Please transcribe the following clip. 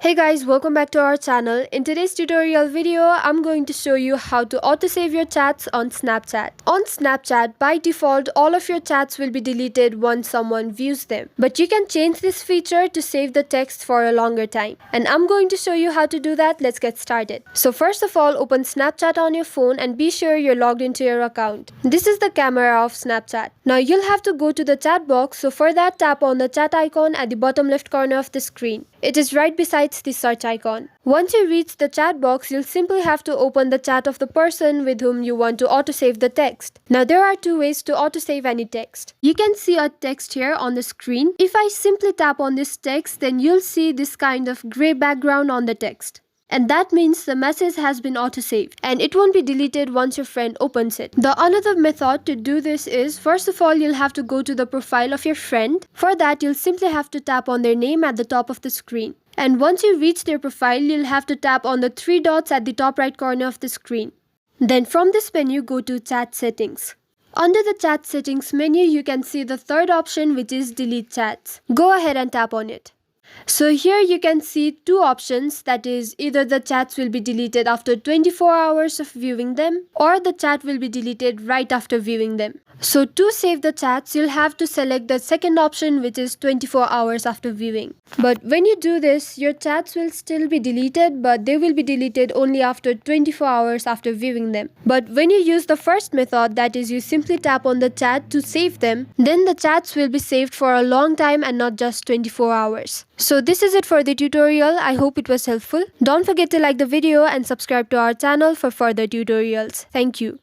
Hey guys, welcome back to our channel. In today's tutorial video, I'm going to show you how to autosave your chats on Snapchat. On Snapchat, by default, all of your chats will be deleted once someone views them. But you can change this feature to save the text for a longer time. And I'm going to show you how to do that. Let's get started. So first of all, open Snapchat on your phone and be sure you're logged into your account. This is the camera of Snapchat. Now you'll have to go to the chat box, so for that tap on the chat icon at the bottom left corner of the screen. It is right beside the search icon. Once you reach the chat box, you'll simply have to open the chat of the person with whom you want to autosave the text. Now there are two ways to autosave any text. You can see a text here on the screen. If I simply tap on this text, then you'll see this kind of gray background on the text. And that means the message has been autosaved and it won't be deleted once your friend opens it. The another method to do this is, first of all, you'll have to go to the profile of your friend. For that, you'll simply have to tap on their name at the top of the screen. And once you reach their profile, you'll have to tap on the three dots at the top right corner of the screen. Then from this menu, go to Chat Settings. Under the Chat Settings menu, you can see the third option, which is Delete Chats. Go ahead and tap on it. So here you can see two options, that is, either the chats will be deleted after 24 hours of viewing them or the chat will be deleted right after viewing them. So to save the chats, you'll have to select the second option, which is 24 hours after viewing. But when you do this, your chats will still be deleted, but they will be deleted only after 24 hours after viewing them. But when you use the first method, that is, you simply tap on the chat to save them, then the chats will be saved for a long time and not just 24 hours. So this is it for the tutorial. I hope it was helpful. Don't forget to like the video and subscribe to our channel for further tutorials. Thank you.